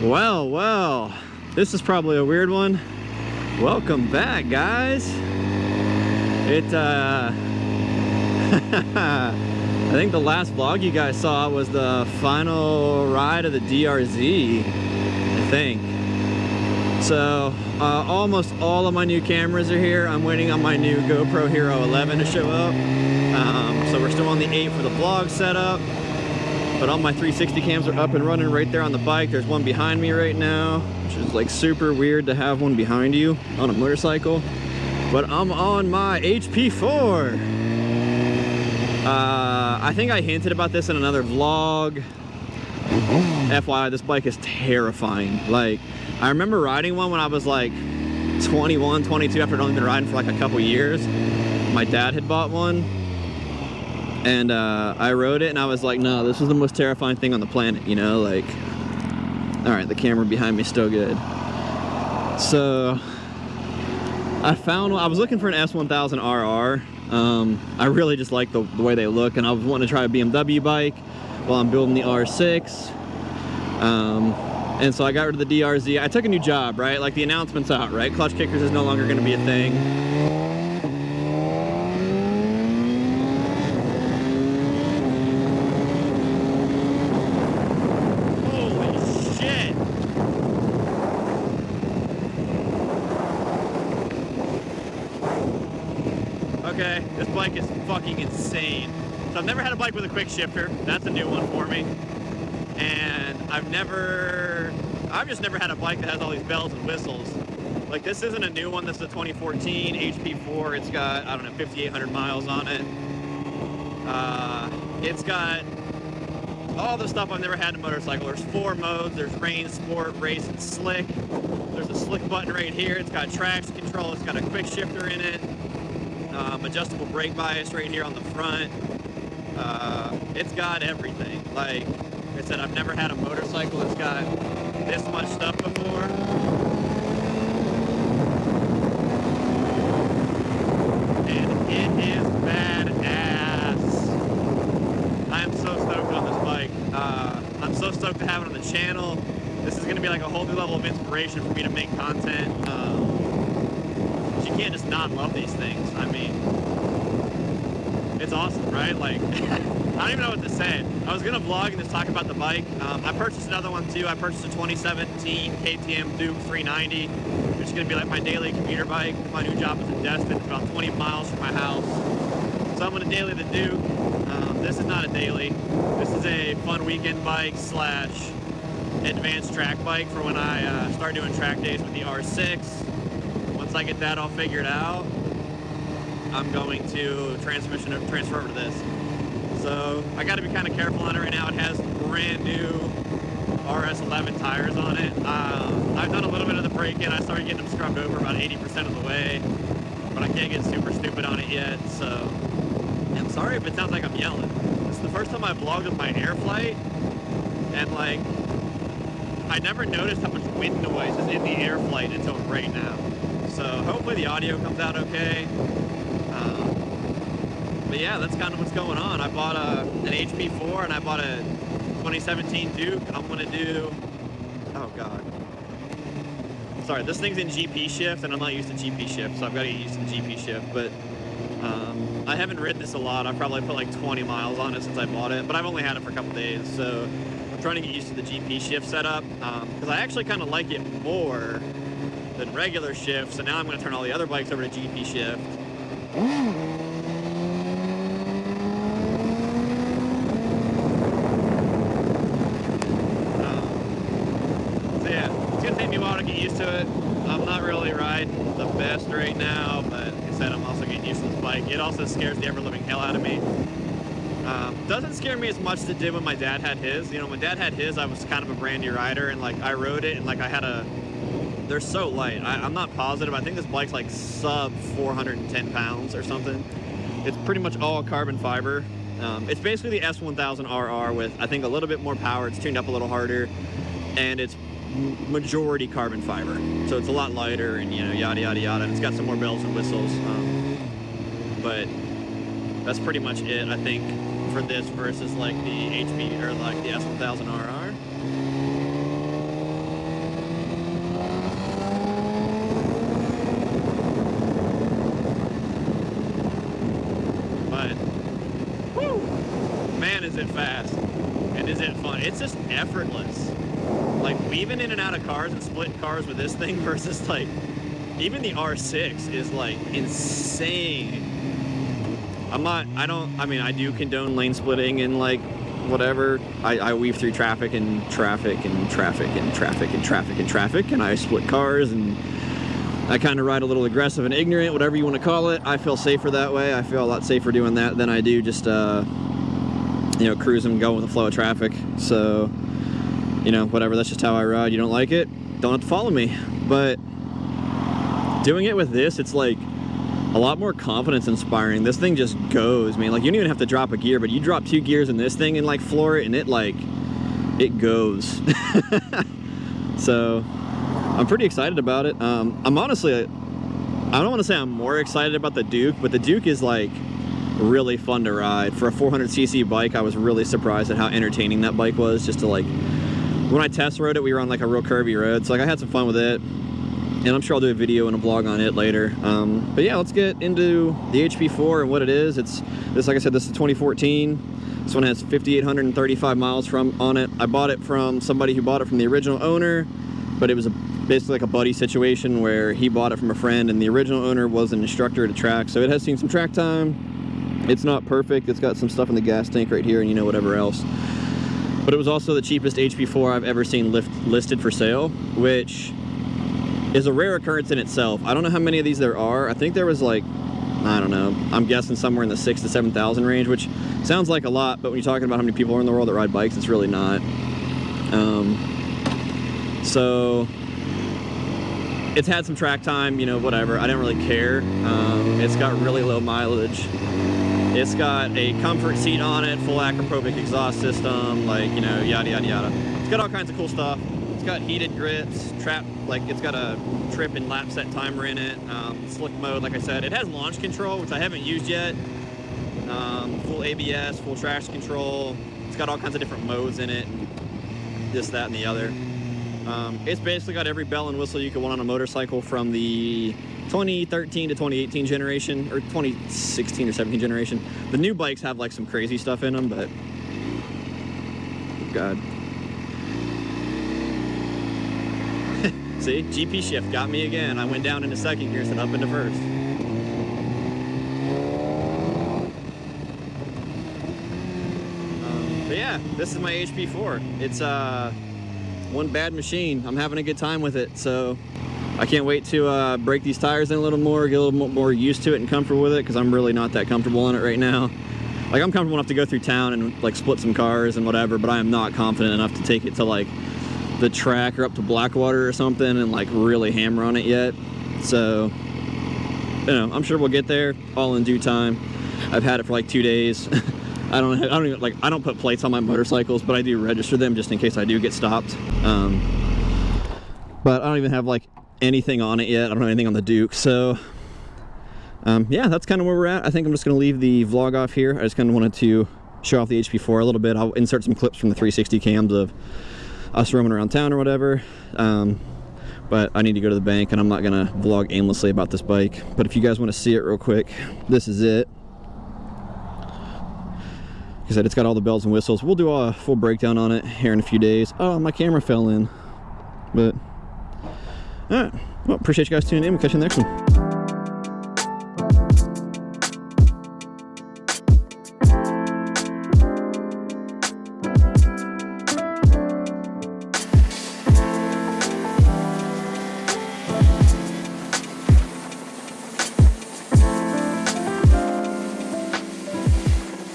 Well, this is probably a weird one. Welcome back, guys. I think the last vlog you guys saw was the final ride of the DRZ, I think. So, almost all of my new cameras are here. I'm waiting on my new GoPro Hero 11 to show up. So we're still on the 8 for the vlog setup. But all my 360 cams are up and running right there on the bike. There's one behind me right now, which is like super weird to have one behind you on a motorcycle. But I'm on my HP4. I think I hinted about this in another vlog. FYI, this bike is terrifying. Like, I remember riding one when I was like 21, 22, after I'd only been riding for like a couple years. My dad had bought one. And I rode it and I was like, no, this is the most terrifying thing on the planet, you know, like, all right, the camera behind me is still good. So I was looking for an S1000RR. I really just like the way they look, and I was wanting to try a BMW bike while I'm building the R6. And so I got rid of the DRZ. I took a new job, right? Like, the announcement's out, right? Clutch kickers is no longer going to be a thing. Okay, this bike is fucking insane. So I've never had a bike with a quick shifter. That's a new one for me. And I've just never had a bike that has all these bells and whistles. Like, this isn't a new one. This is a 2014 HP4. It's got, I don't know, 5,800 miles on it. It's got all the stuff I've never had in a motorcycle. There's 4 modes. There's rain, sport, race, and slick. There's a slick button right here. It's got traction control. It's got a quick shifter in it. Adjustable brake bias right here on the front. It's got everything. Like I said, I've never had a motorcycle that's got this much stuff before. And it is badass. I am so stoked on this bike. I'm so stoked to have it on the channel. This is going to be like a whole new level of inspiration for me to make content. You can't just not love these things. I mean, it's awesome, right? Like, I don't even know what to say. I was gonna vlog and just talk about the bike. I purchased another one too. I purchased a 2017 KTM Duke 390, which is gonna be like my daily commuter bike. My new job is in Destin. It's about 20 miles from my house. So I'm gonna daily the Duke. This is not a daily. This is a fun weekend bike slash advanced track bike for when I start doing track days with the R6. Once I get that all figured out, I'm going to transfer over to this. So I got to be kind of careful on it right now. It has brand new RS11 tires on it. I've done a little bit of the braking. I started getting them scrubbed over about 80% of the way, but I can't get super stupid on it yet. So I'm sorry if it sounds like I'm yelling. This is the first time I've vlogged with my air flight, and like, I never noticed how much wind noise is in the air flight until right now. So hopefully the audio comes out okay. But yeah, that's kind of what's going on. I bought an HP4 and I bought a 2017 Duke. I'm gonna do, oh God. Sorry, this thing's in GP shift and I'm not used to GP shift, so I've got to get used to the GP shift. But I haven't ridden this a lot. I've probably put like 20 miles on it since I bought it, but I've only had it for a couple days. So I'm trying to get used to the GP shift setup because I actually kind of like it more than regular shift. So now I'm going to turn all the other bikes over to GP shift. So yeah, it's going to take me a while to get used to it. I'm not really riding the best right now, but like I said, I'm also getting used to this bike. It also scares the ever-living hell out of me. Doesn't scare me as much as it did when my dad had his. You know, when Dad had his, I was kind of a brand new rider, and like I rode it, and like I had a, they're so light. I'm not positive. I think this bike's like sub 410 pounds or something. It's pretty much all carbon fiber. It's basically the S1000RR with, I think, a little bit more power. It's tuned up a little harder, and it's majority carbon fiber. So it's a lot lighter, and you know, yada yada yada. And it's got some more bells and whistles. But that's pretty much it, I think, for this versus like the HP or like the S1000RR. it's just effortless. Like, weaving in and out of cars and splitting cars with this thing versus, like, even the R6 is, like, insane. I mean, I do condone lane splitting and, like, whatever. I weave through traffic and traffic and traffic and traffic and traffic and traffic, and I split cars, and I kind of ride a little aggressive and ignorant, whatever you want to call it. I feel safer that way. I feel a lot safer doing that than I do just, you know, cruising and going with the flow of traffic. So, you know, whatever, that's just how I ride. You don't like it, don't have to follow me. But doing it with this, it's like a lot more confidence inspiring. This thing just goes, man. Like, you don't even have to drop a gear, but you drop 2 gears in this thing and like floor it, and it like, it goes. So I'm pretty excited about it. I'm honestly, I don't want to say I'm more excited about the Duke, but the Duke is like really fun to ride. For a 400cc bike, I was really surprised at how entertaining that bike was. Just to like, when I test rode it, we were on like a real curvy road, so like I had some fun with it. And I'm sure I'll do a video and a vlog on it later. But yeah, let's get into the HP4 and what it is. Like I said, this is 2014. This one has 5,835 miles on it. I bought it from somebody who bought it from the original owner, but it was basically like a buddy situation where he bought it from a friend, and the original owner was an instructor at a track, so it has seen some track time. It's not perfect. It's got some stuff in the gas tank right here and, you know, whatever else. But it was also the cheapest HP4 I've ever seen listed for sale, which is a rare occurrence in itself. I don't know how many of these there are. I think there was like, I don't know, I'm guessing somewhere in the 6,000 to 7,000 range, which sounds like a lot, but when you're talking about how many people are in the world that ride bikes, it's really not. So it's had some track time, you know, whatever. I didn't really care. It's got really low mileage. It's got a comfort seat on it, full Acroprobic exhaust system, like, you know, yada, yada, yada. It's got all kinds of cool stuff. It's got heated grips, like it's got a trip and lap set timer in it, slick mode, like I said. It has launch control, which I haven't used yet. Full ABS, full traction control. It's got all kinds of different modes in it, this, that, and the other. It's basically got every bell and whistle you could want on a motorcycle from the 2013 to 2018 generation, or 2016 or 17 generation. The new bikes have like some crazy stuff in them, but God. See, GP shift got me again. I went down into second gear, instead up into first. But yeah, this is my HP4. It's one bad machine. I'm having a good time with it, so I can't wait to break these tires in a little more, get a little more used to it and comfortable with it, because I'm really not that comfortable on it right now. Like, I'm comfortable enough to go through town and like split some cars and whatever, but I am not confident enough to take it to like the track or up to Blackwater or something and like really hammer on it yet. So, you know, I'm sure we'll get there all in due time. I've had it for like 2 days. I don't put plates on my motorcycles, but I do register them just in case I do get stopped. But I don't even have like anything on it yet. I don't have anything on the Duke. So yeah, that's kind of where we're at. I think I'm just going to leave the vlog off here. I just kind of wanted to show off the HP4 a little bit. I'll insert some clips from the 360 cams of us roaming around town or whatever. But I need to go to the bank, and I'm not going to vlog aimlessly about this bike. But if you guys want to see it real quick, this is it. Like I said, it's got all the bells and whistles. We'll do a full breakdown on it here in a few days. Oh, my camera fell in. But, all right. Well, appreciate you guys tuning in. We'll catch you in the next one.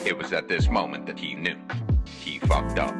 It was at this moment that he knew he fucked up.